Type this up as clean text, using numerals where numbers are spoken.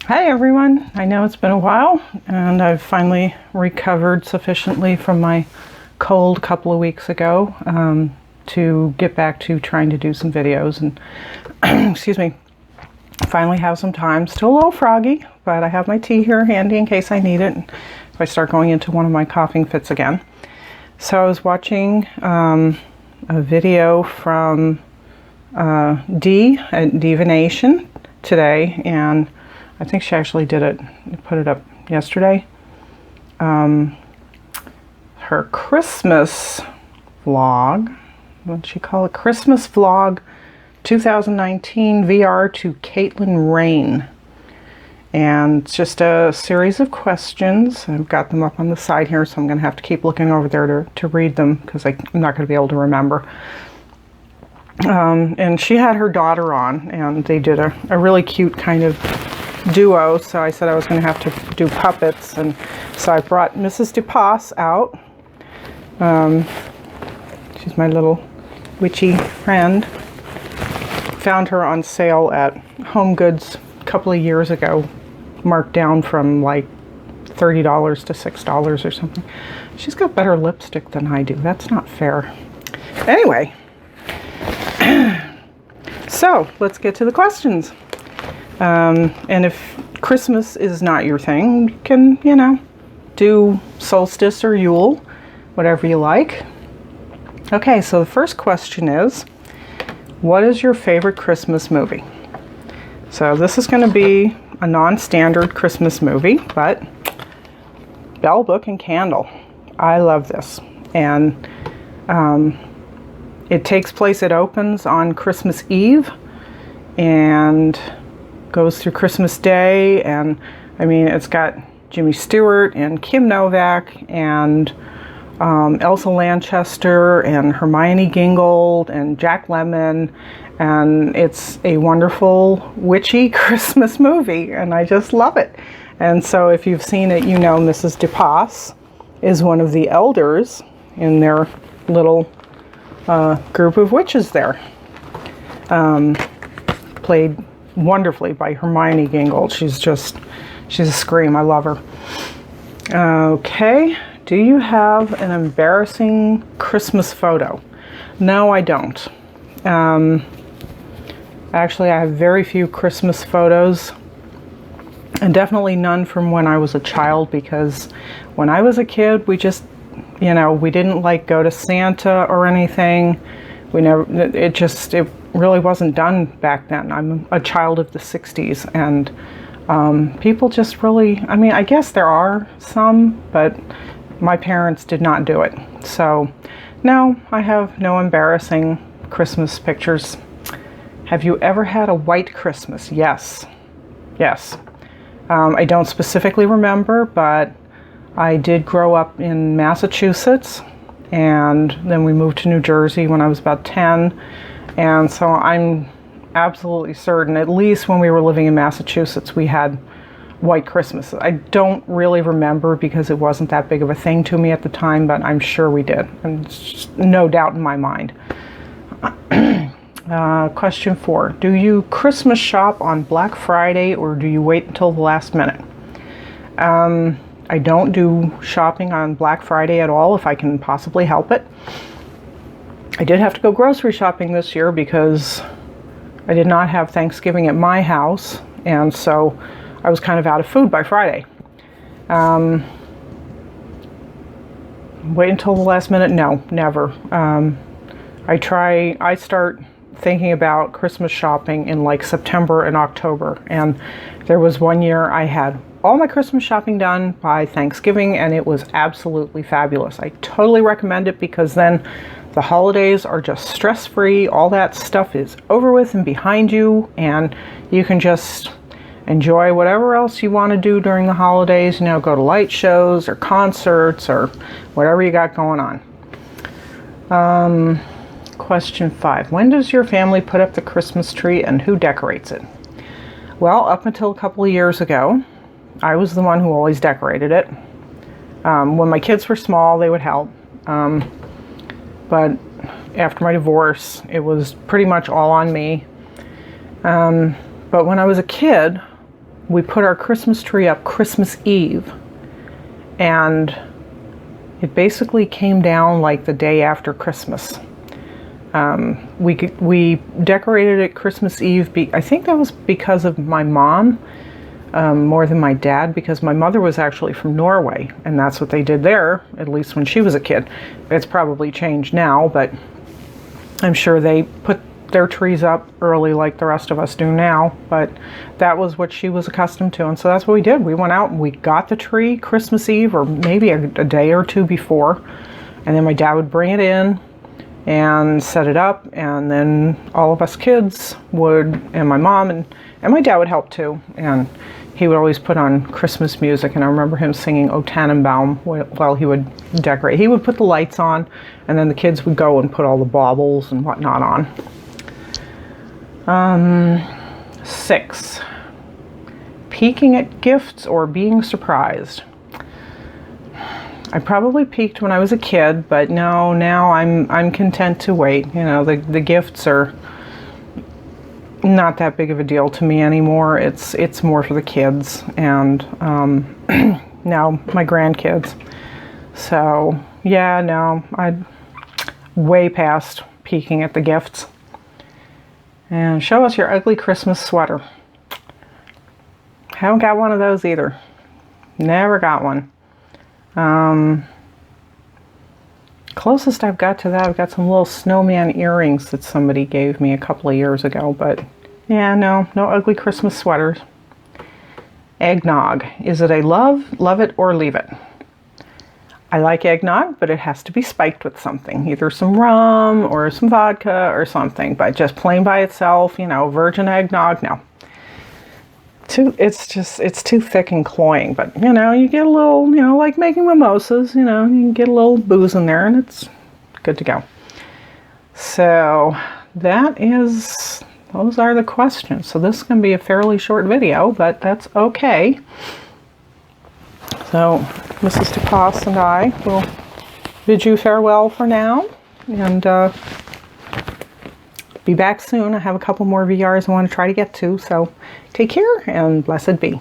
Hi everyone. I know it's been a while and I've finally recovered sufficiently from my cold a couple of weeks ago to get back to trying to do some videos and excuse me, finally have some time. Still a little froggy, but I have my tea here handy in case I need it if I start going into one of my coughing fits again. So I was watching a video from Dee at DeeVination today, and I think she actually did it, put it up yesterday. Her Christmas vlog, what'd she call it? Christmas vlog 2019 VR to Kaitlyn Rain. And it's just a series of questions. I've got them up on the side here, so I'm going to have to keep looking over there to read them because I'm not going to be able to remember. And she had her daughter on, and they did a really cute kind of duo, so I said I was going to have to do puppets, and so I brought Mrs. DePass out. She's my little witchy friend. Found her on sale at Home Goods a couple of years ago, marked down from like $30 to $6 or something. She's got better lipstick than I do. That's not fair. Anyway, so let's get to the questions. And if Christmas is not your thing, you can, do solstice or Yule, whatever you like. Okay, so the first question is, what is your favorite Christmas movie? So this is going to be a non-standard Christmas movie, but Bell, Book, and Candle. I love this. And it takes place, it opens on Christmas Eve and goes through Christmas Day, and I mean, it's got Jimmy Stewart and Kim Novak and Elsa Lanchester and Hermione Gingold and Jack Lemmon, and it's a wonderful witchy Christmas movie, and I just love it. And so if you've seen it, you know Mrs. DePass is one of the elders in their little group of witches there. Played wonderfully by Hermione Gingold. She's a scream. I love her. Okay. Do you have an embarrassing Christmas photo? No, I don't. Actually, I have very few Christmas photos, and definitely none from when I was a child, because when I was a kid, we just, we didn't like go to Santa or anything. It really wasn't done back then. I'm a child of the 60s, and people just really, I guess there are some, but my parents did not do it. So no, I have no embarrassing Christmas pictures. Have you ever had a white Christmas? Yes. I don't specifically remember, but I did grow up in Massachusetts, and then we moved to New Jersey when I was about 10. And so I'm absolutely certain, at least when we were living in Massachusetts, we had white Christmases. I don't really remember because it wasn't that big of a thing to me at the time, but I'm sure we did. And it's just no doubt in my mind. Question 4. Do you Christmas shop on Black Friday, or do you wait until the last minute? I don't do shopping on Black Friday at all if I can possibly help it. I did have to go grocery shopping this year because I did not have Thanksgiving at my house, and so I was kind of out of food by Friday. Wait until the last minute? No, never. I start thinking about Christmas shopping in like September and October, and there was one year I had all my Christmas shopping done by Thanksgiving, and it was absolutely fabulous. I totally recommend it because then the holidays are just stress-free. All that stuff is over with and behind you, and you can just enjoy whatever else you want to do during the holidays. Go to light shows or concerts or whatever you got going on. Question 5. When does your family put up the Christmas tree, and who decorates it? Well, up until a couple of years ago, I was the one who always decorated it. When my kids were small, they would help. But after my divorce, it was pretty much all on me. But when I was a kid, we put our Christmas tree up Christmas Eve, and it basically came down like the day after Christmas. We decorated it Christmas Eve. I think that was because of my mom, more than my dad, because my mother was actually from Norway, and that's what they did there, at least when she was a kid. It's probably changed now, but I'm sure they put their trees up early like the rest of us do now, but that was what she was accustomed to, and so that's what we did. We went out and we got the tree Christmas Eve, or maybe a day or two before, and then my dad would bring it in and set it up, and then all of us kids would, and my mom and my dad would help too, and he would always put on Christmas music, and I remember him singing O Tannenbaum while he would decorate. He would put the lights on, and then the kids would go and put all the baubles and whatnot on. 6. Peeking at gifts or being surprised. I probably peeked when I was a kid, but no, now I'm content to wait. You know, the gifts are not that big of a deal to me anymore. It's more for the kids and now my grandkids. So yeah, no, I'd way past peeking at the gifts. And show us your ugly Christmas sweater. Haven't got one of those either. Never got one. Closest I've got to that, I've got some little snowman earrings that somebody gave me a couple of years ago, but yeah, no ugly Christmas sweaters. Eggnog. Is it a love it, or leave it? I like eggnog, but it has to be spiked with something, either some rum or some vodka or something, but just plain by itself, you know, virgin eggnog, no. It's too thick and cloying, but you know, you get a little, you know, like making mimosas, you know, you can get a little booze in there and it's good to go. So those are the questions. So this is going to be a fairly short video, but that's okay. So Mrs. DeCoste and I will bid you farewell for now, and be back soon. I have a couple more VRs I want to try to get to, so take care and blessed be.